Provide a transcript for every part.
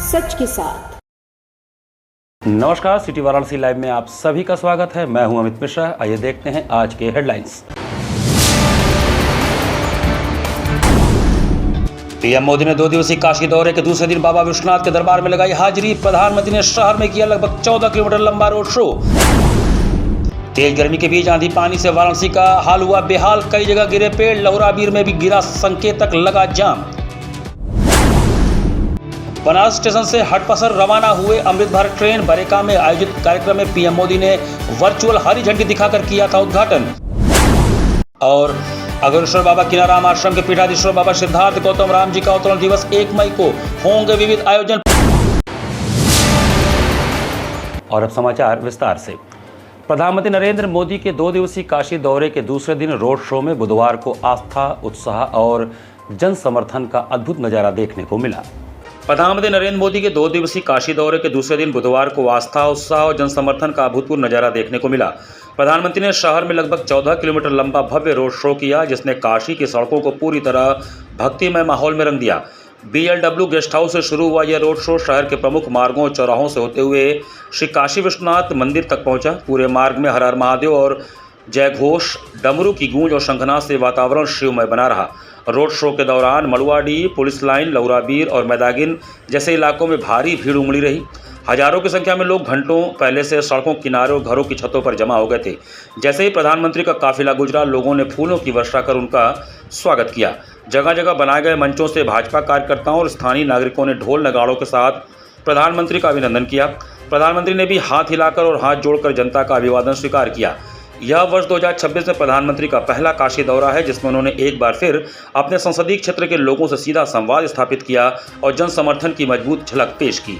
सच के साथ। नमस्कार, सिटी वाराणसी लाइव में आप सभी का स्वागत है। मैं हूं अमित मिश्रा। आइए देखते हैं आज के हेडलाइंस। पीएम मोदी ने 2 दिवसीय काशी दौरे के दूसरे दिन बाबा विश्वनाथ के दरबार में लगाई हाजिरी। प्रधानमंत्री ने शहर में किया लगभग 14 किलोमीटर लंबा रोड शो। तेज गर्मी के बीच आंधी पानी से वाराणसी का हाल हुआ बेहाल। कई जगह गिरे पेड़। लहुराबीर में भी गिरा संकेतक, लगा जाम। बनारस स्टेशन से हटपसर रवाना हुए अमृत भारत ट्रेन। बरेका में आयोजित कार्यक्रम में पीएम मोदी ने वर्चुअल हरी झंडी दिखाकर किया था उद्घाटन। और अघोरेश्वर बाबा किनाराम आश्रम के पीठाधीश्वर बाबा सिद्धार्थ गौतम राम जी का अवतरण दिवस 1 मई को होंगे विविध आयोजन। और अब समाचार विस्तार से। प्रधानमंत्री नरेंद्र मोदी के 2 दिवसीय काशी दौरे के दूसरे दिन रोड शो में बुधवार को आस्था, उत्साह और जन समर्थन का अद्भुत नजारा देखने को मिला। प्रधानमंत्री नरेंद्र मोदी के 2 दिवसीय काशी दौरे के दूसरे दिन बुधवार को आस्था, उत्साह और जन समर्थन का अभूतपूर्व नजारा देखने को मिला। प्रधानमंत्री ने शहर में लगभग 14 किलोमीटर लंबा भव्य रोड शो किया, जिसने काशी की सड़कों को पूरी तरह भक्तिमय माहौल में रंग दिया। BLW गेस्ट हाउस से शुरू हुआ यह रोड शो शहर के प्रमुख मार्गों और चौराहों से होते हुए श्री काशी विश्वनाथ मंदिर तक पहुंचा। पूरे मार्ग में हर हर महादेव और जय घोष, डमरू की गूंज और शंखनाद से वातावरण शिवमय बना रहा। रोड शो के दौरान मड़ुआडीह, पुलिस लाइन, लहुराबीर और मैदागिन जैसे इलाकों में भारी भीड़ उमड़ी रही। हजारों की संख्या में लोग घंटों पहले से सड़कों किनारे और घरों की छतों पर जमा हो गए थे। जैसे ही प्रधानमंत्री का काफिला गुजरा, लोगों ने फूलों की वर्षा कर उनका स्वागत किया। जगह जगह बनाए गए मंचों से भाजपा कार्यकर्ताओं और स्थानीय नागरिकों ने ढोल नगाड़ों के साथ प्रधानमंत्री का अभिनंदन किया। प्रधानमंत्री ने भी हाथ हिलाकर और हाथ जोड़कर जनता का अभिवादन स्वीकार किया। यह वर्ष 2026 में प्रधानमंत्री का पहला काशी दौरा है, जिसमें उन्होंने एक बार फिर अपने संसदीय क्षेत्र के लोगों से सीधा संवाद स्थापित किया और जन समर्थन की मजबूत झलक पेश की।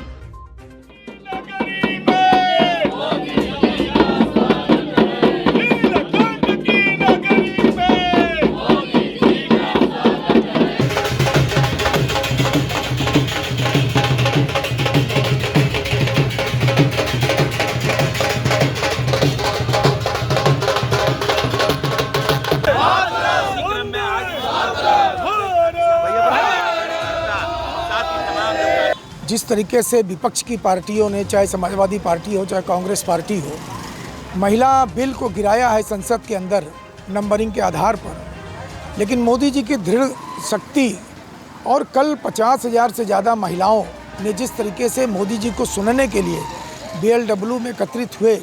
जिस तरीके से विपक्ष की पार्टियों ने, चाहे समाजवादी पार्टी हो चाहे कांग्रेस पार्टी हो, महिला बिल को गिराया है संसद के अंदर नंबरिंग के आधार पर, लेकिन मोदी जी की दृढ़ शक्ति और कल 50,000 से ज़्यादा महिलाओं ने जिस तरीके से मोदी जी को सुनने के लिए BLW में एकत्रित हुए,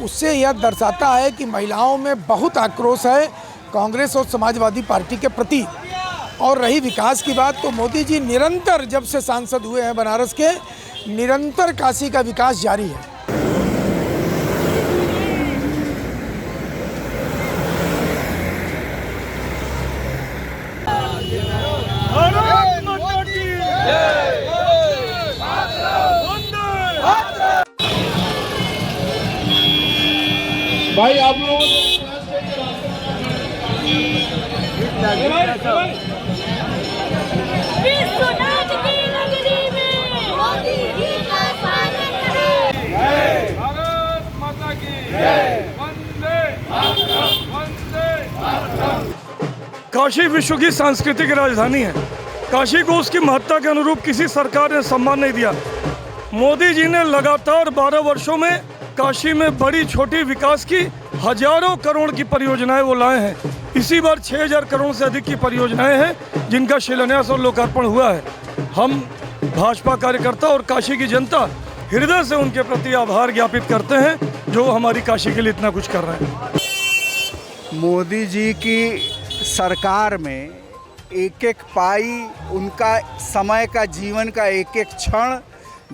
उससे यह दर्शाता है कि महिलाओं में बहुत आक्रोश है कांग्रेस और समाजवादी पार्टी के प्रति। और रही विकास की बात, तो मोदी जी निरंतर, जब से सांसद हुए हैं बनारस के, निरंतर काशी का विकास जारी है। भाई आप लोगों विश्वनाथ की नगरी में मोदी जी का स्वागत है। भारत माता की जय। वंदे मातरम, वंदे मातरम। काशी विश्व की सांस्कृतिक राजधानी है। काशी को उसकी महत्ता के अनुरूप किसी सरकार ने सम्मान नहीं दिया। मोदी जी ने लगातार 12 वर्षों में काशी में बड़ी छोटी विकास की हजारों करोड़ की परियोजनाएं वो लाए हैं। इसी बार 6,000 करोड़ से अधिक की परियोजनाएं हैं जिनका शिलान्यास और लोकार्पण हुआ है। हम भाजपा कार्यकर्ता और काशी की जनता हृदय से उनके प्रति आभार ज्ञापित करते हैं, जो हमारी काशी के लिए इतना कुछ कर रहे हैं। मोदी जी की सरकार में एक एक पाई, उनका समय का, जीवन का एक एक क्षण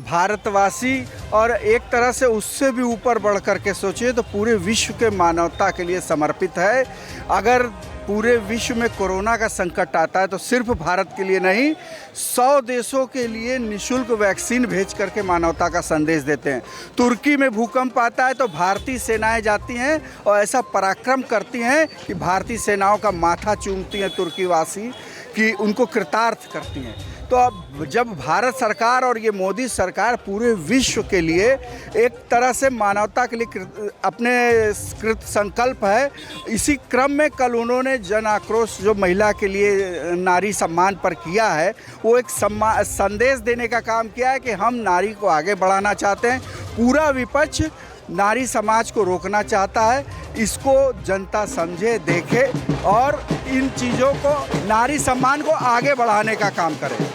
भारतवासी और एक तरह से उससे भी ऊपर बढ़ कर के सोचिए तो पूरे विश्व के मानवता के लिए समर्पित है। अगर पूरे विश्व में कोरोना का संकट आता है तो सिर्फ भारत के लिए नहीं, 100 देशों के लिए निःशुल्क वैक्सीन भेज करके मानवता का संदेश देते हैं। तुर्की में भूकंप आता है तो भारतीय सेनाएं जाती हैं और ऐसा पराक्रम करती हैं कि भारतीय सेनाओं का माथा चूमती हैं तुर्की वासी, कि उनको कृतार्थ करती हैं। तो अब जब भारत सरकार और ये मोदी सरकार पूरे विश्व के लिए एक तरह से मानवता के लिए अपने कृत संकल्प है, इसी क्रम में कल उन्होंने जन आक्रोश जो महिला के लिए नारी सम्मान पर किया है, वो एक संदेश देने का काम किया है कि हम नारी को आगे बढ़ाना चाहते हैं। पूरा विपक्ष नारी समाज को रोकना चाहता है, इसको जनता समझे, देखे और इन चीज़ों को, नारी सम्मान को आगे बढ़ाने का काम करे।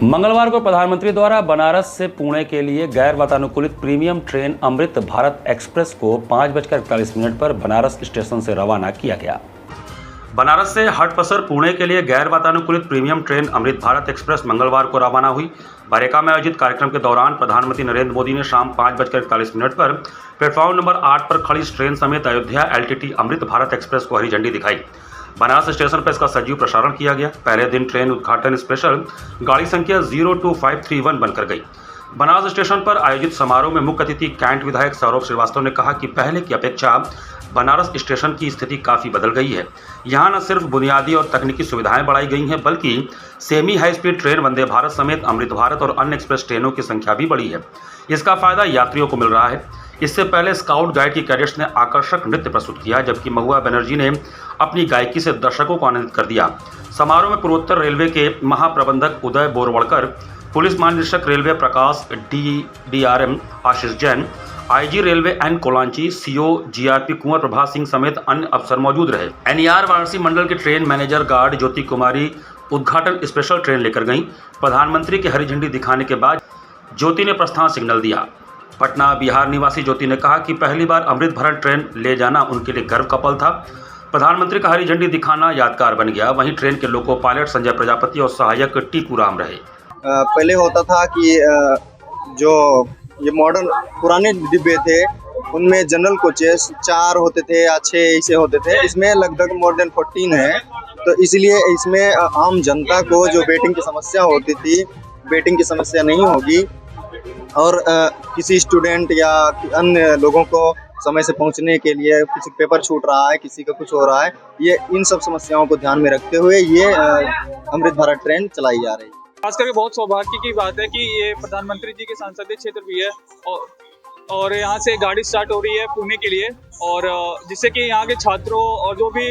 मंगलवार को प्रधानमंत्री द्वारा बनारस से पुणे के लिए गैर वातानुकूलित premium train Amrit Bharat express को 5:41 पर बनारस स्टेशन से रवाना किया गया। बनारस से हटपसर पुणे के लिए गैर वातानुकूलित premium train Amrit Bharat express मंगलवार को रवाना हुई। बरेका में आयोजित कार्यक्रम के दौरान प्रधानमंत्री नरेंद्र मोदी ने शाम 5:41 पर प्लेटफॉर्म नंबर 8 पर खड़ी इस ट्रेन समेत अयोध्या LTT अमृत भारत एक्सप्रेस को हरी झंडी दिखाई। बनारस स्टेशन पर इसका सजीव प्रसारण किया गया। पहले दिन ट्रेन उद्घाटन स्पेशल गाड़ी संख्या 02531 बनकर गई। बनारस स्टेशन पर आयोजित समारोह में मुख्य अतिथि कैंट विधायक सौरभ श्रीवास्तव ने कहा कि पहले की अपेक्षा बनारस स्टेशन की स्थिति काफ़ी बदल गई है। यहाँ न सिर्फ बुनियादी और तकनीकी सुविधाएं बढ़ाई गई हैं, बल्कि semi high speed train Vande Bharat समेत अमृत भारत और अन्य एक्सप्रेस ट्रेनों की संख्या भी बढ़ी है। इसका फायदा यात्रियों को मिल रहा है। इससे पहले स्काउट गाइड की कैडेट्स ने आकर्षक नृत्य प्रस्तुत किया, जबकि महुआ बनर्जी ने अपनी गायकी से दर्शकों को आनंदित कर दिया। समारोह में पूर्वोत्तर रेलवे के महाप्रबंधक उदय बोरवड़कर, पुलिस महानिदेशक railway Prakash DRM Ashish Jain, IG railway N Kolanchi, CO GRP Kunwar Prabha Singh समेत अन्य अफसर मौजूद रहे। NER वाराणसी मंडल के train manager guard Jyoti Kumari उद्घाटन स्पेशल ट्रेन लेकर गईं। प्रधानमंत्री की हरी झंडी दिखाने के बाद ज्योति ने प्रस्थान सिग्नल दिया। पटना बिहार निवासी ज्योति ने कहा कि पहली बार अमृत भारत ट्रेन ले जाना उनके लिए गर्व का पल था। प्रधानमंत्री का हरी झंडी दिखाना यादगार बन गया। वहीं ट्रेन के लोको पायलट संजय प्रजापति और सहायक टीपू राम रहे। पहले होता था कि जो ये मॉडर्न पुराने डिब्बे थे उनमें जनरल कोचेस 4 होते थे या 6 ऐसे होते थे। इसमें लगभग मोर देन 14 है, तो इसलिए इसमें आम जनता को जो वेटिंग की समस्या होती थी, वेटिंग की समस्या नहीं होगी। और किसी स्टूडेंट या अन्य लोगों को समय से पहुंचने के लिए किसी पेपर छूट रहा है, किसी का कुछ हो रहा है, ये इन सब समस्याओं को ध्यान में रखते हुए ये अमृत भारत ट्रेन चलाई जा रही है। खास करके बहुत सौभाग्य की बात है कि ये प्रधानमंत्री जी के संसदीय क्षेत्र भी है और यहाँ से गाड़ी स्टार्ट हो रही है पुणे के लिए, और जिससे कि यहाँ के छात्रों और जो भी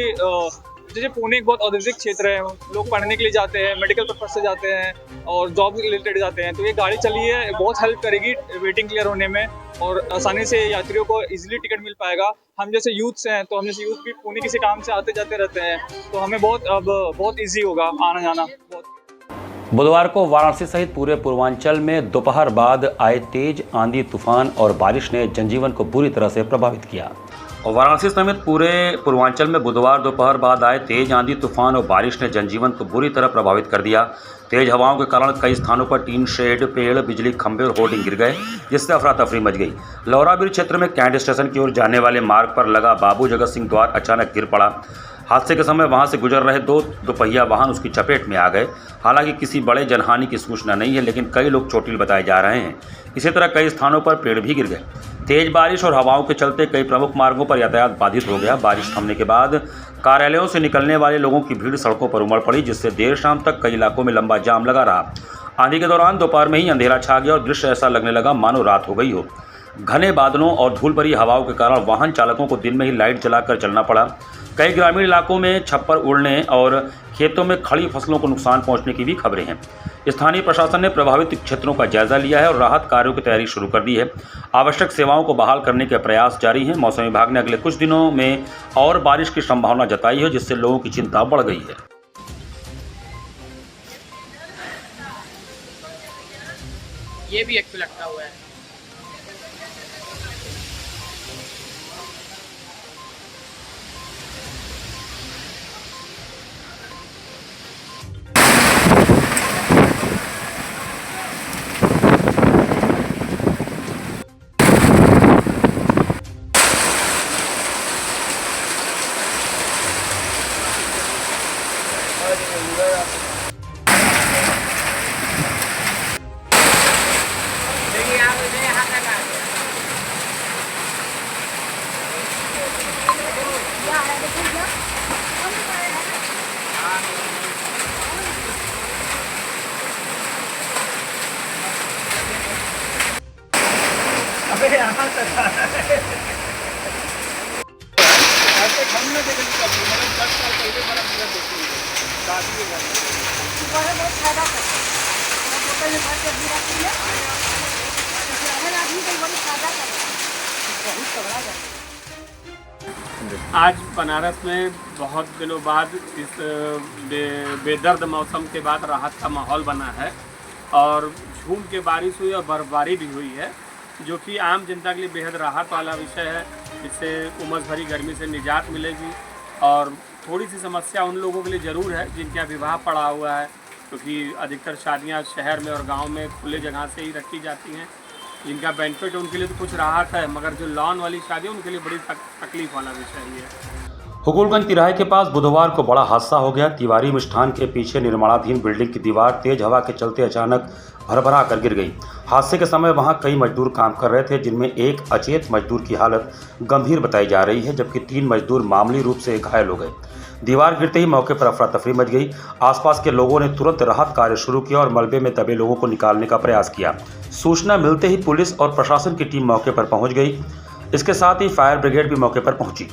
जैसे पुणे एक बहुत औद्योगिक क्षेत्र है, लोग पढ़ने के लिए जाते हैं, मेडिकल पर्पज से जाते हैं और जॉब रिलेटेड जाते हैं, तो ये गाड़ी चली है बहुत हेल्प करेगी वेटिंग क्लियर होने में और आसानी से यात्रियों को इजीली टिकट मिल पाएगा। हम जैसे यूथ्स हैं तो हम जैसे यूथ भी पुणे किसी काम से आते जाते रहते हैं, तो हमें बहुत ईजी होगा आना जाना। बुधवार को वाराणसी सहित पूरे पूर्वांचल में दोपहर बाद आए तेज आंधी तूफान और बारिश ने जनजीवन को बुरी तरह से प्रभावित किया। और वाराणसी समेत पूरे पूर्वांचल में बुधवार दोपहर बाद आए तेज आंधी तूफान और बारिश ने जनजीवन को बुरी तरह प्रभावित कर दिया। तेज हवाओं के कारण कई स्थानों पर टीन शेड, पेड़, बिजली खंभे और होर्डिंग गिर गए, जिससे अफरा तफरी मच गई। लौराबीर क्षेत्र में कैंट स्टेशन की ओर जाने वाले मार्ग पर लगा बाबू जगत सिंह द्वार अचानक गिर पड़ा। हादसे के समय वहां से गुजर रहे दो दोपहिया वाहन उसकी चपेट में आ गए। हालांकि किसी बड़े जनहानि की सूचना नहीं है, लेकिन कई लोग चोटिल बताए जा रहे हैं। इसी तरह कई स्थानों पर पेड़ भी गिर गए। तेज बारिश और हवाओं के चलते कई प्रमुख मार्गों पर यातायात बाधित हो गया। बारिश थमने के बाद कार्यालयों से निकलने वाले लोगों की भीड़ सड़कों पर उमड़ पड़ी, जिससे देर शाम तक कई इलाकों में लंबा जाम लगा रहा। आंधी के दौरान दोपहर में ही अंधेरा छा गया और दृश्य ऐसा लगने लगा मानो रात हो गई हो। घने बादलों और धूल भरी हवाओं के कारण वाहन चालकों को दिन में ही लाइट जलाकर चलना पड़ा। कई ग्रामीण इलाकों में छप्पर उड़ने और खेतों में खड़ी फसलों को नुकसान पहुंचने की भी खबरें हैं। स्थानीय प्रशासन ने प्रभावित क्षेत्रों का जायजा लिया है और राहत कार्यों की तैयारी शुरू कर दी है। आवश्यक सेवाओं को बहाल करने के प्रयास जारी हैं। मौसम विभाग ने अगले कुछ दिनों में और बारिश की संभावना जताई है, जिससे लोगों की चिंता बढ़ गई है। ये भी एक पे लटका हुआ है। आज बनारस में बहुत दिनों बाद इस बेदर्द मौसम के बाद राहत का माहौल बना है और झूम के बारिश हुई और बर्फबारी भी हुई है, जो कि आम जनता के लिए बेहद राहत वाला विषय है। इससे उमस भरी गर्मी से निजात मिलेगी और थोड़ी सी समस्या उन लोगों के लिए ज़रूर है जिनका विवाह पड़ा हुआ है, क्योंकि अधिकतर शादियां शहर में और गांव में खुले जगह से ही रखी जाती हैं। जिनका बेनिफिट उनके लिए तो कुछ राहत है, मगर जो लॉन वाली शादी है उनके लिए बड़ी तकलीफ वाला विषय है। हुकुलगंज तिराहे के पास बुधवार को बड़ा हादसा हो गया। तिवारी मिष्ठान के पीछे निर्माणाधीन बिल्डिंग की दीवार तेज हवा के चलते अचानक भरभरा कर गिर गई। हादसे के समय वहां कई मजदूर काम कर रहे थे, जिनमें एक अचेत मजदूर की हालत गंभीर बताई जा रही है, जबकि 3 मजदूर मामूली रूप से घायल हो गए। दीवार गिरते ही मौके पर अफरा तफरी मच गई। आसपास के लोगों ने तुरंत राहत कार्य शुरू किया और मलबे में दबे लोगों को निकालने का प्रयास किया। सूचना मिलते ही पुलिस और प्रशासन की टीम मौके पर पहुंच गई। इसके साथ ही फायर ब्रिगेड भी मौके पर पहुंची।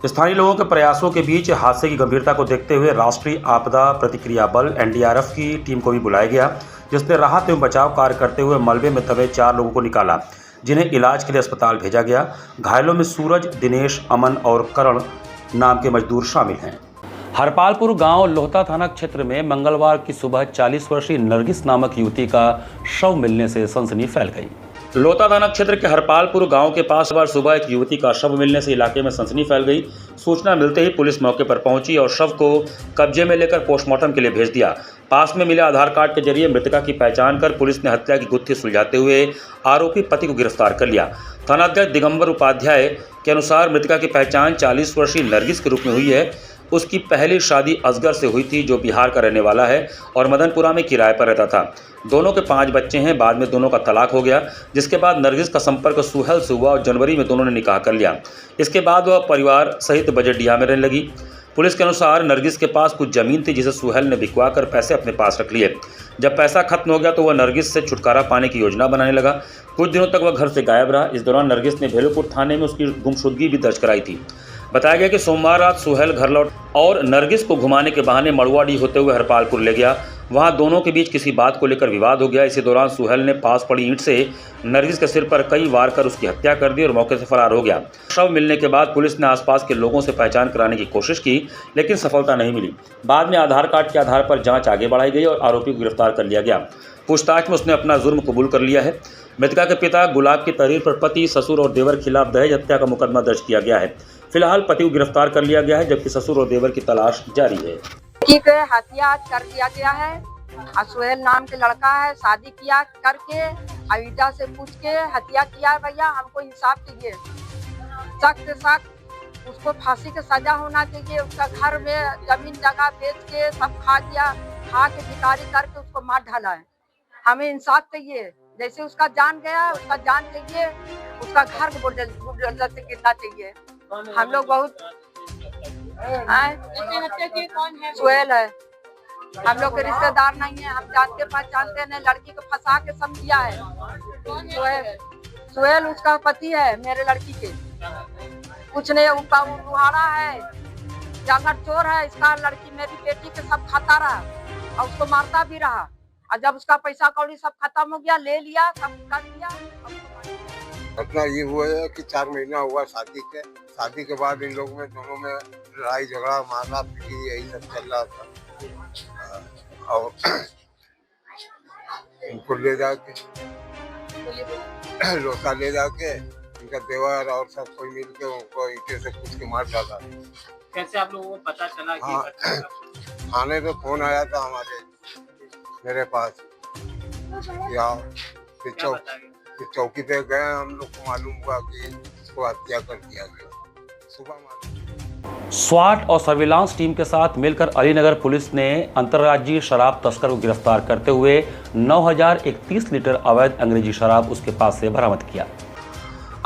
स्थानीय लोगों के प्रयासों के बीच हादसे की गंभीरता को देखते हुए राष्ट्रीय आपदा प्रतिक्रिया बल NDRF की टीम को भी बुलाया गया, जिसने राहत एवं बचाव कार्य करते हुए मलबे में दबे 4 लोगों को निकाला, जिन्हें इलाज के लिए अस्पताल भेजा गया। घायलों में सूरज, दिनेश, अमन और करण नाम के मजदूर शामिल हैं। हरपालपुर गांव लोहता थाना क्षेत्र में मंगलवार की सुबह 40 वर्षीय नरगिस नामक युवती का शव मिलने से सनसनी फैल गई। लोहता थाना क्षेत्र के हरपालपुर गांव के पास सुबह एक युवती का शव मिलने से इलाके में सनसनी फैल गई। सूचना मिलते ही पुलिस मौके पर पहुंची और शव को कब्जे में लेकर पोस्टमार्टम के लिए भेज दिया। पास में मिले आधार कार्ड के जरिए मृतका की पहचान कर पुलिस ने हत्या की गुत्थी सुलझाते हुए आरोपी पति को गिरफ्तार कर लिया। थानाध्यक्ष दिगंबर उपाध्याय के अनुसार मृतका की पहचान 40 वर्षीय नरगिस के रूप में हुई है। उसकी पहली शादी असगर से हुई थी, जो बिहार का रहने वाला है और मदनपुरा में किराए पर रहता था। दोनों के 5 बच्चे हैं। बाद में दोनों का तलाक हो गया, जिसके बाद नरगिस का संपर्क सुहेल से हुआ और जनवरी में दोनों ने निकाह कर लिया। इसके बाद वह परिवार सहित बजटिया में रहने लगी। पुलिस के अनुसार नरगिस के पास कुछ ज़मीन थी, जिसे सुहेल ने बिकवा कर पैसे अपने पास रख लिए। जब पैसा खत्म हो गया तो वह नरगिस से छुटकारा पाने की योजना बनाने लगा। कुछ दिनों तक वह घर से गायब रहा। इस दौरान नरगिस ने भेलूपुर थाने में उसकी गुमशुदगी भी दर्ज कराई थी। बताया गया कि सोमवार रात सुहेल घर लौट और नरगिस को घुमाने के बहाने मड़ुआडी होते हुए हरपालपुर ले गया। वहां दोनों के बीच किसी बात को लेकर विवाद हो गया। इसी दौरान सुहेल ने पास पड़ी ईंट से नरगिस के सिर पर कई वार कर उसकी हत्या कर दी और मौके से फरार हो गया। शव मिलने के बाद पुलिस ने आसपास के लोगों से पहचान कराने की कोशिश की, लेकिन सफलता नहीं मिली। बाद में आधार कार्ड के आधार पर जांच आगे बढ़ाई गई और आरोपी को गिरफ्तार कर लिया गया। पूछताछ में उसने अपना जुर्म कबूल कर लिया है। मृतका के पिता गुलाब की तहरीर पर पति, ससुर और देवर खिलाफ दहेज हत्या का मुकदमा दर्ज किया गया है। फिलहाल पति को गिरफ्तार कर लिया गया है, जबकि ससुर और देवर की तलाश जारी है। हत्या कर दिया गया है। सुहेल नाम के लड़का है, शादी किया करके अविदा से पूछ के हत्या किया। भैया हमको इंसाफ कीजिए, सख्त से सख्त उसको फांसी की सजा होना चाहिए। उसका घर में जमीन जगह बेच के सब खा दिया, खा के भिखारी करके उसको मार डाला है। हमें इंसाफ चाहिए, जैसे उसका जान गया उसका जान चाहिए, उसका घर बुलडोजर से गिरना चाहिए। हम लोग बहुत सुहेल है, हम लोग के रिश्तेदार नहीं है, हम जानते पहचानते नहीं। लड़की को फंसा के समझिया है। सुहेल उसका पति है मेरे लड़की के, कुछ नहीं। उसका लुहारा है, जांगर चोर है। इसका लड़की मेरी बेटी के सब खाता रहा और उसको मारता भी रहा। और जब उसका पैसा कौड़ी सब खत्म हो गया, ले लिया, सब कर दिया। घटना ये हुआ है कि 4 महीना हुआ शादी के बाद इन लोगों में दोनों में लड़ाई झगड़ा मारना पीटी यही सब चल रहा था। और इनको ले जाके लोटा ले जाके इनका देवर और सब कोई मिल के उनको ईंटे से कुछ के मार डाला। कैसे आप लोगों को पता चला कि थाने पे फोन आया था मेरे पास, या चौकी पे गए, हम लोग को मालूम हुआ कि इसको हत्या कर दिया गया। सुबह स्वाट और सर्विलांस टीम के साथ मिलकर अलीनगर पुलिस ने अंतर्राज्यीय शराब तस्कर को गिरफ्तार करते हुए 9031 लीटर अवैध अंग्रेजी शराब उसके पास से बरामद किया।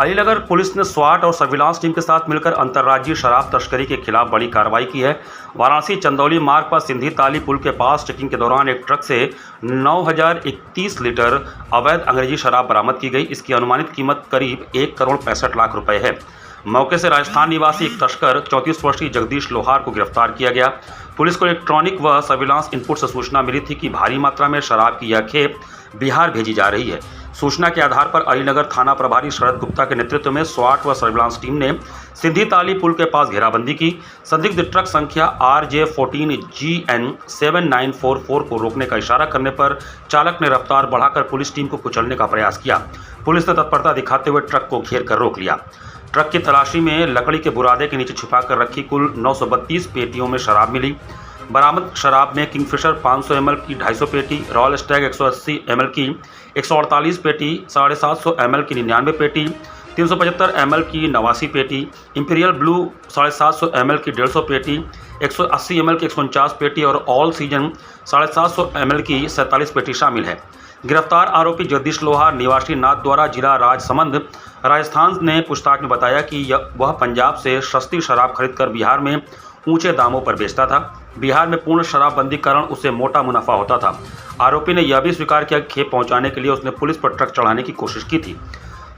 अलीनगर पुलिस ने स्वाट और सर्विलांस टीम के साथ मिलकर अंतर्राज्यीय शराब तस्करी के खिलाफ बड़ी कार्रवाई की है। वाराणसी चंदौली मार्ग पर सिंधी ताली पुल के पास चेकिंग के दौरान एक ट्रक से 9031 लीटर अवैध अंग्रेजी शराब बरामद की गई। इसकी अनुमानित कीमत करीब 1 करोड़ 65 लाख रुपए है। मौके से राजस्थान निवासी एक तस्कर 34 वर्षीय जगदीश लोहार को गिरफ्तार किया गया। पुलिस को इलेक्ट्रॉनिक व सर्विलांस इनपुट से सूचना मिली थी कि भारी मात्रा में शराब की यह खेप बिहार भेजी जा रही है। सूचना के आधार पर अलीनगर थाना प्रभारी शरद गुप्ता के नेतृत्व में स्वाट व सर्विलांस टीम ने सिंधी ताली पुल के पास घेराबंदी की। संदिग्ध ट्रक संख्या RJ14GN 7944 को रोकने का इशारा करने पर चालक ने रफ्तार बढ़ाकर पुलिस टीम को कुचलने का प्रयास किया। पुलिस ने तत्परता दिखाते हुए ट्रक को घेर कर रोक लिया। ट्रक की तलाशी में लकड़ी के बुरादे के नीचे छिपाकर रखी कुल 932 पेटियों में शराब मिली। बरामद शराब में किंगफिशर 500 ml की 250 पेटी, रॉयल स्टैग 180 ml की 148 पेटी, 750 ml की 99 पेटी, 375 ml की 89 पेटी, इंपीरियल ब्लू 750 ml की 150 पेटी, 180 ml की 149 पेटी और ऑल सीजन 750 ml की 47 पेटी शामिल है। गिरफ्तार आरोपी जगदीश लोहार निवासी नाथ द्वारा जिला राजसमंद राजस्थान ने पूछताछ में बताया कि वह पंजाब से सस्ती शराब खरीदकर बिहार में ऊंचे दामों पर बेचता था। बिहार में पूर्ण शराबबंदी कारण उसे मोटा मुनाफा होता था। आरोपी ने यह भी स्वीकार किया कि खेप पहुंचाने के लिए उसने पुलिस पर ट्रक चढ़ाने की कोशिश की थी।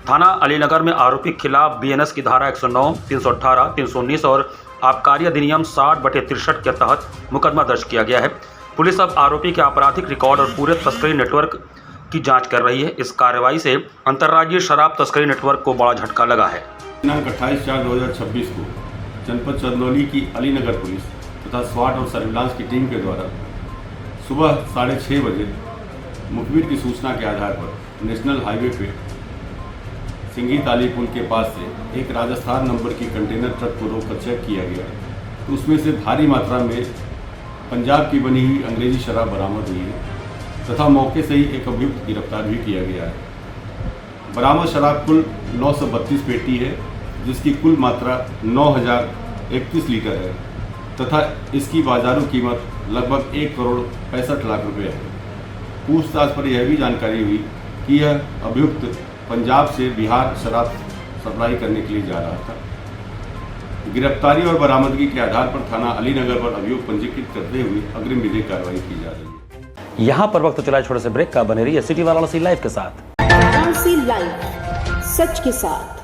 थाना अलीनगर में आरोपी के खिलाफ BNS की धारा 109, 318, 319 और आबकारी अधिनियम 60/63 के तहत मुकदमा दर्ज किया गया है। पुलिस अब आरोपी के आपराधिक रिकॉर्ड और पूरे तस्करी नेटवर्क की जांच कर रही है। इस कार्रवाई से अंतर्राज्यीय शराब तस्करी नेटवर्क को बड़ा झटका लगा है। दिनांक 28/4/2026 को जनपद चंदौली की अलीनगर पुलिस तथा स्वाट और सर्विलांस की टीम के द्वारा सुबह 6:30 बजे मुखबिर की सूचना के आधार पर नेशनल हाईवे पे सिंगी ताली पुल के पास से एक राजस्थान नंबर की कंटेनर ट्रक को रोककर चेक किया गया, तो उसमें से भारी मात्रा में पंजाब की बनी हुई अंग्रेजी शराब बरामद हुई है तथा मौके से ही एक अभियुक्त गिरफ्तार भी किया गया है। बरामद शराब कुल 932 पेटी है, जिसकी कुल मात्रा 9031 लीटर है। तथा इसकी बाजारू कीमत लगभग 1,65,00,000 रुपये है। पूछताछ पर यह भी जानकारी हुई कि यह अभियुक्त पंजाब से बिहार शराब सप्लाई करने के लिए जा रहा था। गिरफ्तारी और बरामदगी के आधार पर थाना अलीनगर पर अभियोग पंजीकृत करते हुए अग्रिम विधिक कार्रवाई की जा रही है। यहाँ पर वक्त चला छोटे से ब्रेक का, बने रहिए सिटी वाराणसी लाइव के साथ। वाराणसी लाइव, सच के साथ।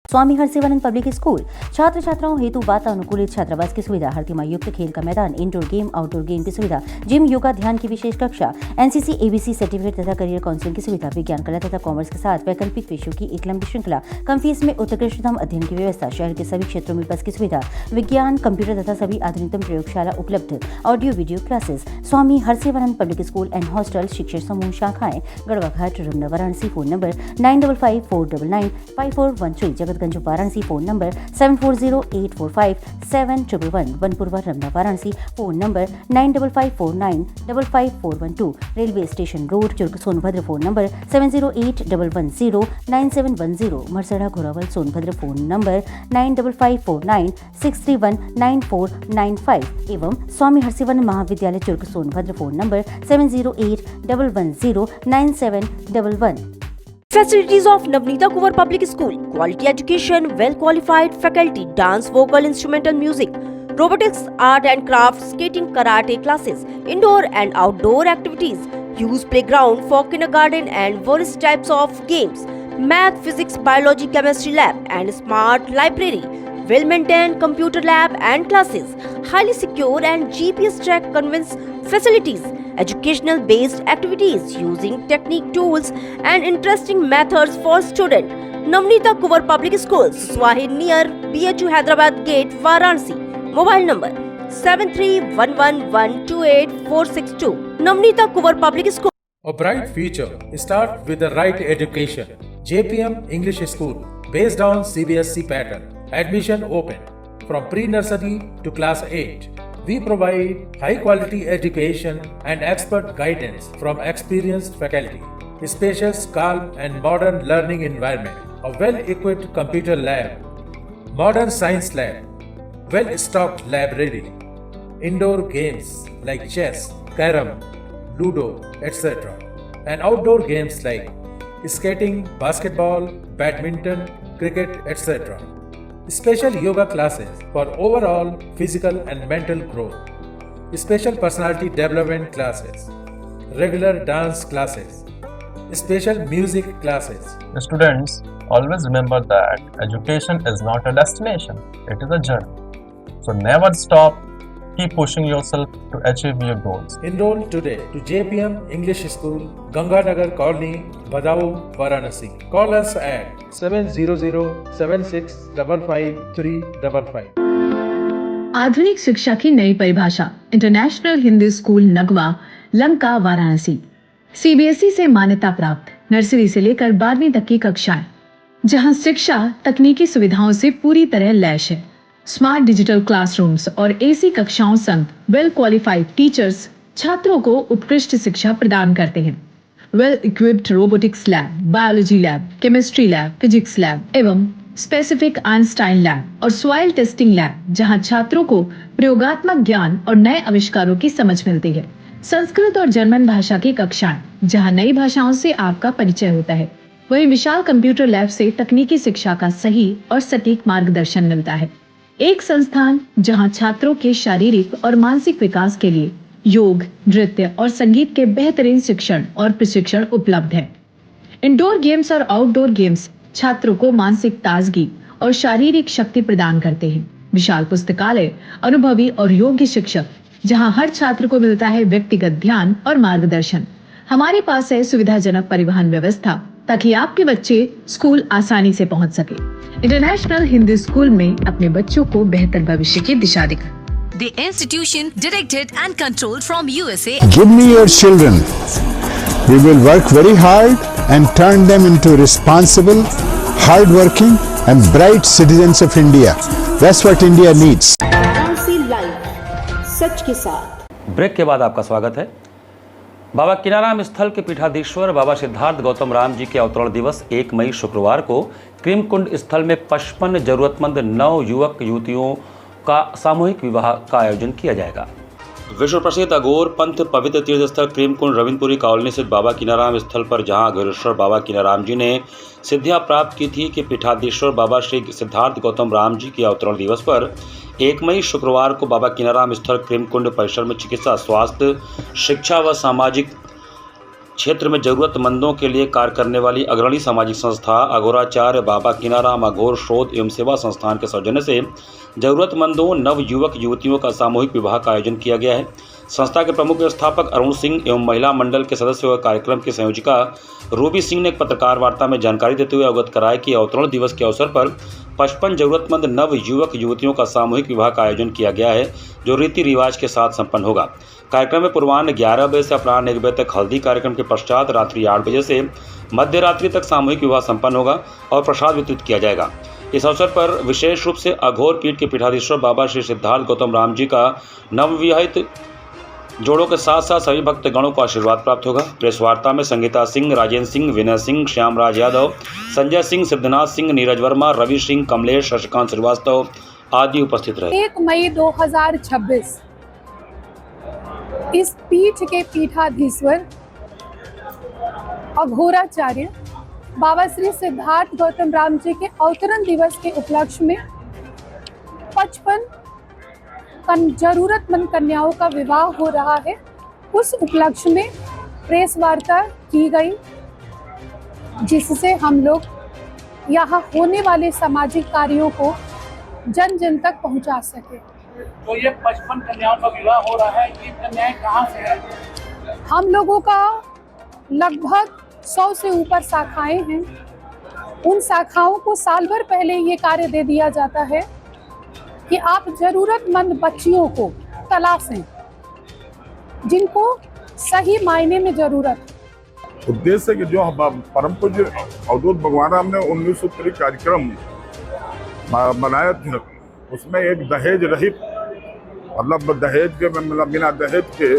स्वामी हरसिवानंद पब्लिक स्कूल छात्र छात्राओं हेतु वातानुकूलित छात्रावास की सुविधा, हर तिमाही युक्त खेल का मैदान, इंडोर गेम आउटडोर गेम की सुविधा, जिम, योगा, ध्यान की विशेष कक्षा, एनसीसी एबीसी सर्टिफिकेट तथा करियर काउंसलिंग की सुविधा, विज्ञान कला तथा कॉमर्स के साथ वैकल्पिक विषयों की एक लंबी श्रृंखला, कम फीस में उत्कृष्टतम अध्ययन की व्यवस्था, शहर के सभी क्षेत्रों में बस की सुविधा, विज्ञान, कंप्यूटर तथा सभी आधुनिकतम प्रयोगशाला उपलब्ध, audio video classes. Swami Harsivanand public school and hostel, शिक्षण समूह, शाखाएं Garhwa Ghat, Ramna, Varanasi. Phone number 9554995413, Jagatganj Varanasi. Phone number 7408457111, Banpurwa, Ramna, Varanasi. Phone number 9554955412, railway station road, Churk, Sonbhadra. Phone number 7081109710, Marsara, Ghorawal, Sonbhadra. Phone number 954963199495 एवं स्वामी हरसिवानंद महाविद्यालय, Churk, Sonbhadra. Phone number 7081109711। Facilities of Navneeta Kuwar Public School: quality education, well qualified faculty, dance, vocal, instrumental music, robotics, art and craft, skating, karate classes, indoor and outdoor activities, use playground for kindergarten and various types of games, math, physics, biology, chemistry lab and smart library, well maintained computer lab and classes, highly secure and GPS track conveyance facilities, educational based activities using technique tools and interesting methods for students. Navneeta Kuwar Public School, Swahi near BHU Hyderabad Gate, Varanasi. Mobile number 7311128462. Navneeta Kuwar Public School. A bright future start with the right education. JPM English School, based on CBSE pattern. Admission open from pre-nursery to class 8. We provide high-quality education and expert guidance from experienced faculty. Spacious, calm and modern learning environment. A well-equipped computer lab. Modern science lab. Well-stocked library. Indoor games like chess, carom, ludo, etc. And outdoor games like skating, basketball, badminton, cricket, etc. Special yoga classes for overall physical and mental growth. Special personality development classes. Regular dance classes. Special music classes. The students always remember that education is not a destination, it is a journey. So never stop, keep pushing yourself to achieve your goals. Enroll today to JPM English School, Ganganagar Colony, Badau, Varanasi. Call us at 700-7655-355. आधुनिक शिक्षा की नई परिभाषा, international Hindi school Nagwa, Lanka, Varanasi. CBSE से मान्यता प्राप्त nursery से लेकर 12वीं तक की कक्षाएं, जहां शिक्षा तकनीकी सुविधाओं से पूरी तरह लैस है। स्मार्ट डिजिटल क्लासरूम्स और एसी कक्षाओं संग वेल क्वालिफाइड टीचर्स छात्रों को उत्कृष्ट शिक्षा प्रदान करते हैं। Well equipped robotics lab, biology lab, chemistry lab, physics lab एवं स्पेसिफिक आइंस्टाइन लैब और सॉइल टेस्टिंग लैब, जहां छात्रों को प्रयोगात्मक ज्ञान और नए आविष्कारों की समझ मिलती है। संस्कृत और जर्मन भाषा की कक्षाएं, जहां नई भाषाओं से आपका परिचय होता है। वहीं विशाल कंप्यूटर लैब से तकनीकी शिक्षा का सही और सटीक मार्गदर्शन मिलता है। एक संस्थान जहां छात्रों के शारीरिक और मानसिक विकास के लिए योग, नृत्य और संगीत के बेहतरीन शिक्षण और प्रशिक्षण उपलब्ध है। इंडोर गेम्स और आउटडोर गेम्स छात्रों को मानसिक ताजगी और शारीरिक शक्ति प्रदान करते हैं। विशाल पुस्तकालय, अनुभवी और योग्य शिक्षक, जहां हर छात्र को मिलता है व्यक्तिगत ध्यान और मार्गदर्शन। हमारे पास है सुविधाजनक परिवहन व्यवस्था, ताकि आपके बच्चे स्कूल आसानी से पहुंच सके। इंटरनेशनल हिंदी स्कूल में अपने बच्चों को बेहतर भविष्य की दिशा दिखाएं। The institution directed and controlled from USA. Give me your children. We will work very hard and turn them into responsible, hard-working and bright citizens of India. That's what India needs. Varanasi live, सच के साथ। Break के बाद आपका स्वागत है। बाबा किनाराम स्थल के पीठाधीश्वर बाबा सिद्धार्थ गौतम राम जी के अवतरण दिवस 1 मई शुक्रवार को क्रीमकुंड स्थल में 55 जरूरतमंद 9 युवक युवतियों का सामूहिक विवाह का आयोजन किया जाएगा। विश्व प्रसिद्ध अघोर पंथ पवित्र तीर्थ स्थल क्रीमकुंड रविंद्रपुरी कॉलोनी स्थित बाबा किनाराम स्थल पर जहां अघोरेश्वर बाबा किनाराम जी ने सिद्धियां प्राप्त की थी कि पीठाधीश्वर बाबा श्री सिद्धार्थ गौतम राम जी के अवतरण दिवस पर 1 मई शुक्रवार को बाबा किनाराम स्थल क्रीमकुंड परिसर में चिकित्सा, स्वास्थ्य, शिक्षा व सामाजिक क्षेत्र में जरूरतमंदों के लिए कार्य करने वाली अग्रणी सामाजिक संस्था अघोराचार्य बाबा किनाराम अघोर शोध एवं सेवा संस्थान के सौजन्य से जरूरतमंदों नव युवक युवतियों का सामूहिक विवाह का आयोजन किया गया है। संस्था के प्रमुख व्यवस्थापक अरुण सिंह एवं महिला मंडल के सदस्य व कार्यक्रम की संयोजिका रूबी सिंह ने एक पत्रकार वार्ता में जानकारी देते हुए अवगत कराया कि अवतरण दिवस के अवसर पर 55 जरूरतमंद नव युवक युवतियों का सामूहिक विवाह का आयोजन किया गया है, जो रीति रिवाज के साथ संपन्न होगा। कार्यक्रम में पूर्वाह्न 11 बजे से अपराह्न 1 बजे तक हल्दी कार्यक्रम के पश्चात रात्रि 8 बजे से मध्य रात्रि तक सामूहिक विवाह संपन्न होगा और प्रसाद वितरित किया जाएगा। इस अवसर पर विशेष रूप से अघोर पीठ के पीठाधीश्वर बाबा श्री सिद्धार्थ गौतम राम जी का नवविवाहित जोड़ों के साथ साथ सभी भक्तगणों को आशीर्वाद प्राप्त होगा। प्रेस वार्ता में संगीता सिंह, राजेंद्र सिंह, विनय सिंह, श्यामराज यादव, संजय सिंह, सिद्धनाथ सिंह, नीरज वर्मा, रवि सिंह, कमलेश, शशिकांत श्रीवास्तव आदि उपस्थित रहे। 1 मई 2026 इस पीठ के पीठाधीश्वर अघोराचार्य बाबा श्री सिद्धार्थ गौतम राम जी के अवतरण दिवस के उपलक्ष्य में 55 जरूरतमंद कन्याओं का विवाह हो रहा है। उस उपलक्ष्य में प्रेस वार्ता की गई, जिससे हम लोग यहाँ होने वाले सामाजिक कार्यों को जन जन तक पहुँचा सके। तो ये 55 कन्याओं का विवाह हो रहा है, ये कन्याएं कहाँ से हैं? हम लोगों का लगभग 100 से ऊपर शाखाएं हैं। उन शाखाओं को साल भर पहले ये कार्य दे दिया जाता है कि आप जरूरतमंद बच्चियों को तलाशें जिनको सही मायने में जरूरत है। उद्देश्य कि जो परम पूज्य अवधूत भगवान राम ने 19 सूत्री कार्यक्रम बनाया था, उसमें एक दहेज रहित मतलब दहेज के बिना दहेज के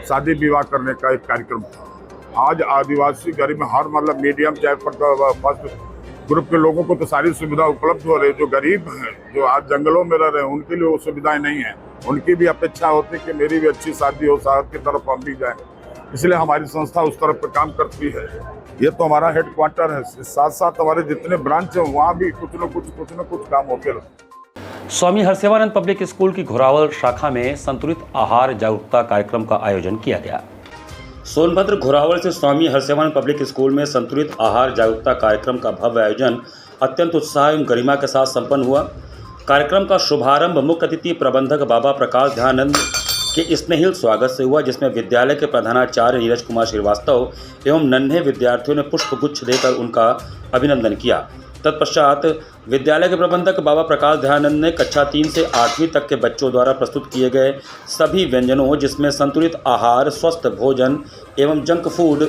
शादी विवाह करने का एक कार्यक्रम था। आज आदिवासी गरीब में हर मतलब मीडियम चाहे फर्स्ट ग्रुप के लोगों को तो सारी सुविधा उपलब्ध हो रही। जो गरीब हैं, जो आज जंगलों में रह रहे हैं, उनके लिए वो सुविधाएं नहीं है। उनकी भी अपेक्षा होती है कि मेरी भी अच्छी शादी हो, शहर की तरफ हम भी जाएं। इसलिए हमारी संस्था उस तरफ पे काम करती है। ये तो हमारा हेडक्वार्टर है, साथ साथ हमारे जितने ब्रांच हैं वहाँ भी कुछ न कुछ काम होते रहते। स्वामी हरसेवानंद पब्लिक स्कूल की घोरावल शाखा में संतुलित आहार जागरूकता कार्यक्रम का आयोजन किया गया। सोनभद्र घोरावल से स्वामी हरसेवानंद पब्लिक स्कूल में संतुलित आहार जागरूकता कार्यक्रम का भव्य आयोजन अत्यंत उत्साह एवं गरिमा के साथ संपन्न हुआ। कार्यक्रम का शुभारंभ मुख्य अतिथि प्रबंधक बाबा प्रकाश दयानंद के स्नेहिल स्वागत से हुआ, जिसमें विद्यालय के प्रधानाचार्य नीरज कुमार श्रीवास्तव एवं नन्हे विद्यार्थियों ने पुष्पगुच्छ देकर उनका अभिनंदन किया। तत्पश्चात विद्यालय के प्रबंधक बाबा प्रकाश दयानंद ने कक्षा 3 से 8वीं तक के बच्चों द्वारा प्रस्तुत किए गए सभी व्यंजनों, जिसमें संतुलित आहार, स्वस्थ भोजन एवं जंक फूड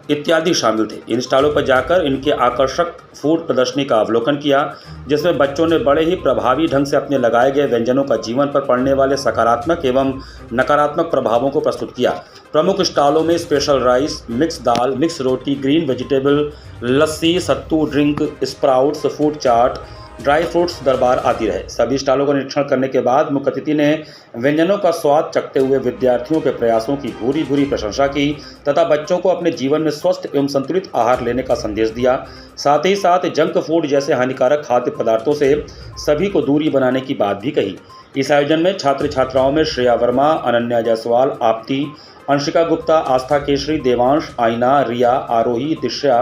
इत्यादि शामिल थे। इन स्टॉलों पर जाकर इनके आकर्षक फूड प्रदर्शनी का अवलोकन किया, जिसमें बच्चों ने बड़े ही प्रभावी ढंग से अपने लगाए गए व्यंजनों का जीवन पर पड़ने वाले सकारात्मक एवं नकारात्मक प्रभावों को प्रस्तुत किया। प्रमुख स्टॉलों में स्पेशल राइस, मिक्स दाल, मिक्स रोटी, ग्रीन वेजिटेबल, लस्सी, सत्तू ड्रिंक, स्प्राउट्स, फूड चाट, ड्राई फ्रूट्स दरबार आदि रहे। सभी स्टॉलों का निरीक्षण करने के बाद मुख्य अतिथि ने व्यंजनों का स्वाद चखते हुए विद्यार्थियों के प्रयासों की भूरी भूरी प्रशंसा की तथा बच्चों को अपने जीवन में स्वस्थ एवं संतुलित आहार लेने का संदेश दिया। साथ ही साथ जंक फूड जैसे हानिकारक खाद्य पदार्थों से सभी को दूरी बनाने की बात भी कही। इस आयोजन में छात्र छात्राओं में श्रेया वर्मा, अनन्या जायसवाल, आपती, अंशिका गुप्ता, आस्था केशरी, देवांश, आइना, रिया, आरोही, दिश्या,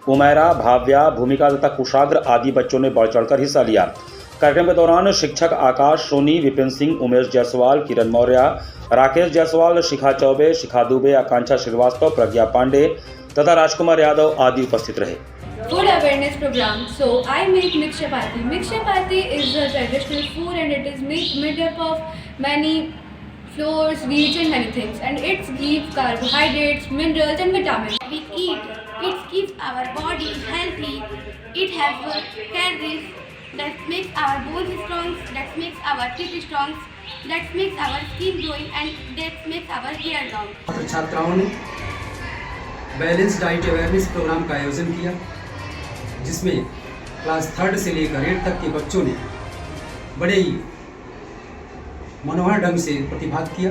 उमैरा, भाव्या, भूमिका तथा कुशाग्र आदि बच्चों ने बढ़ चढ़कर हिस्सा लिया। कार्यक्रम के दौरान शिक्षक आकाश सोनी, विपिन सिंह, उमेश जायसवाल, किरण मौर्य, राकेश जायसवाल, शिखा चौबे, शिखा दुबे, आकांक्षा श्रीवास्तव, प्रज्ञा पांडे तथा राजकुमार यादव आदि उपस्थित रहे। food awareness program. So I make mixed chapati. Mixed chapati is a traditional food and it is made up of many flours, wheat and many things, and it gives carbohydrates, minerals and vitamins. We eat, it keeps our body healthy, it has calories that makes our bones strong, that makes our teeth strong, that makes our skin glowing and that makes our hair long. छात्र छात्राओं ने balance diet awareness programme का आयोजन किया, जिसमें class 3 से लेकर 8 तक के बच्चों ने बड़े ही मनोहर ढंग से प्रतिभाग किया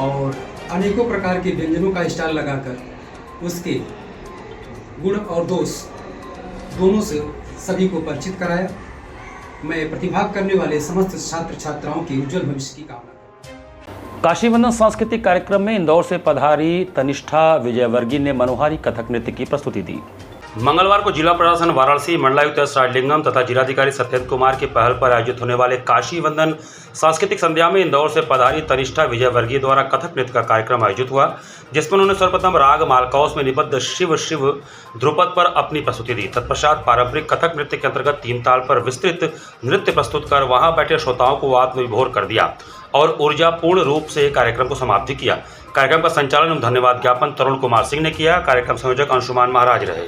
और अनेकों प्रकार के व्यंजनों का स्टॉल लगाकर उसके गुण और दोष दोनों से सभी को परिचित कराया। मैं प्रतिभाग करने वाले समस्त छात्र छात्राओं के उज्जवल भविष्य की कामना। काशी वंदन सांस्कृतिक कार्यक्रम में इंदौर से पधारी तनिष्ठा विजयवर्गीय ने मनोहारी कथक नृत्य की प्रस्तुति दी। मंगलवार को जिला प्रशासन वाराणसी, मंडलायुक्त एस राजलिंगम तथा जिलाधिकारी सत्येंद्र कुमार की पहल पर आयोजित होने वाले काशी वंदन सांस्कृतिक संध्या में इंदौर से पधारी तनिष्ठा विजयवर्गीय द्वारा कथक नृत्य का कार्यक्रम आयोजित हुआ, जिसमें उन्होंने सर्वप्रथम राग मालकौस में निबद्ध शिव शिव ध्रुपद पर अपनी प्रस्तुति दी। तत्पश्चात पारंपरिक कथक नृत्य के अंतर्गत 3 ताल पर विस्तृत नृत्य प्रस्तुत कर वहां बैठे श्रोताओं को आत्मविभोर कर दिया और ऊर्जापूर्ण रूप से कार्यक्रम को समाप्ति किया। कार्यक्रम का संचालन एवं धन्यवाद ज्ञापन तरुण कुमार सिंह ने किया। कार्यक्रम संयोजक अंशुमान महाराज रहे।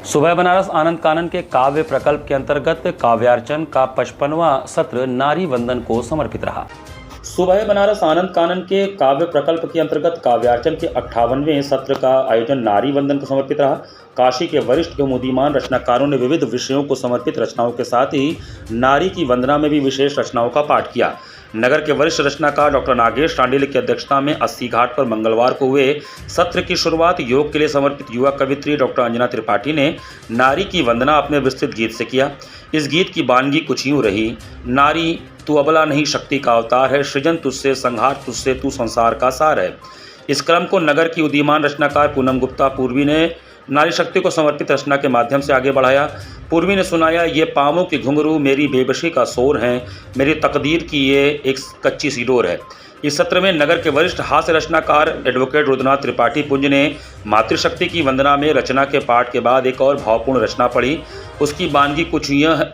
सुबह बनारस आनंद कानन के काव्य प्रकल्प के अंतर्गत काव्यार्चन का 55वां सत्र नारी वंदन को समर्पित रहा। सुबह बनारस आनंद कानन के काव्य प्रकल्प के अंतर्गत काव्यार्चन के 58वें सत्र का आयोजन नारी वंदन को समर्पित रहा। काशी के वरिष्ठ एवं उदीयमान रचनाकारों ने विविध विषयों को समर्पित रचनाओं के साथ ही नारी की वंदना में भी विशेष रचनाओं का पाठ किया। नगर के वरिष्ठ रचनाकार डॉक्टर नागेश टांडिल की अध्यक्षता में 80 घाट पर मंगलवार को हुए सत्र की शुरुआत योग के लिए समर्पित युवा कवित्री डॉक्टर अंजना त्रिपाठी ने नारी की वंदना अपने विस्तृत गीत से किया। इस गीत की बानगी कुछ यूँ रही। नारी तू अबला नहीं शक्ति का अवतार है, सृजन तुझसे संहार तुझसे तू संसार का सार है। इस क्रम को नगर की उदीयमान रचनाकार पूनम गुप्ता पूर्वी ने नारी शक्ति को समर्पित रचना के माध्यम से आगे बढ़ाया। पूर्वी ने सुनाया, ये पाँवों की घुंघरू मेरी बेबसी का शोर है, मेरी तकदीर की ये एक कच्ची सी डोर है। इस सत्र में नगर के वरिष्ठ हास्य रचनाकार एडवोकेट रुद्रनाथ त्रिपाठी पुंज ने मातृशक्ति की वंदना में रचना के पाठ के बाद एक और भावपूर्ण रचना पढ़ी। उसकी बानगी कुछ यह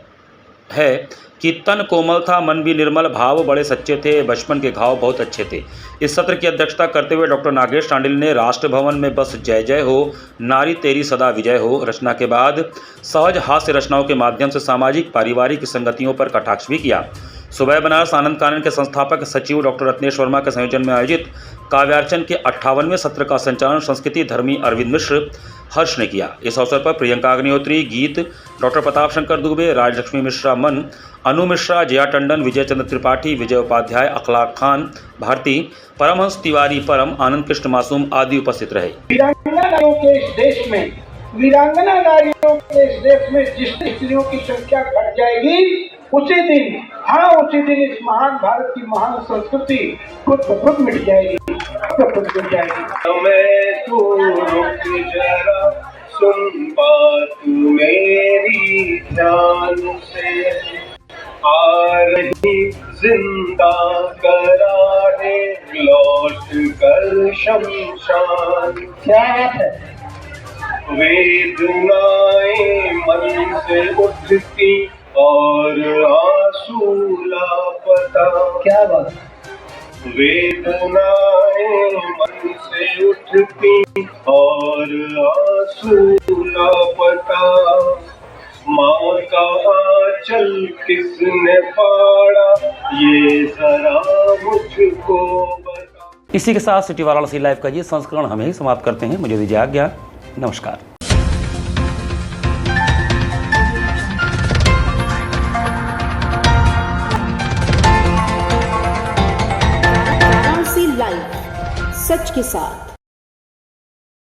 है कि तन कोमल था मन भी निर्मल, भाव बड़े सच्चे थे, बचपन के घाव बहुत अच्छे थे। इस सत्र की अध्यक्षता करते हुए डॉक्टर नागेश टांडिल ने राष्ट्र भवन में बस जय जय हो, नारी तेरी सदा विजय हो रचना के बाद सहज हास्य रचनाओं के माध्यम से सामाजिक पारिवारिक संगतियों पर कटाक्ष भी किया। सुबह बनारस आनंद कानन के संस्थापक सचिव डॉक्टर रत्नेश वर्मा के संयोजन में आयोजित काव्यार्चन के 58वें सत्र का संचालन संस्कृति धर्मी अरविंद मिश्र हर्ष ने किया। इस अवसर पर प्रियंका अग्निहोत्री गीत, डॉक्टर प्रताप शंकर दुबे, राजलक्ष्मी मिश्रा मन, अनु मिश्रा, जया टंडन, विजय चंद्र त्रिपाठी, विजय उपाध्याय, अखलाक खान भारती, परमहंस तिवारी परम, आनंद कृष्ण मासूम आदि उपस्थित रहे। वीरांगना नारियों के इस देश में जिस स्त्रियों की संख्या घट जाएगी उसी दिन इस महान भारत की महान संस्कृति खुद ब खुद मिट जाएगी। मैं तू रुक जरा सुन बात मेरी जान से, आ रही जिंदा करारे लौट कर शमशान। क्या है वेदनाएं मन से उठती और आंसू लापता। क्या बात? वेदनाएं मन से उठती और आंसू लापता। माँ का आंचल किसने फाड़ा ये जरा मुझको बता। इसी के साथ सिटी वाराणसी लाइव का ये संस्करण हम ही समाप्त करते हैं। मुझे दीजिए आज्ञा। नमस्कार। वाराणसी लाइव, सच के साथ।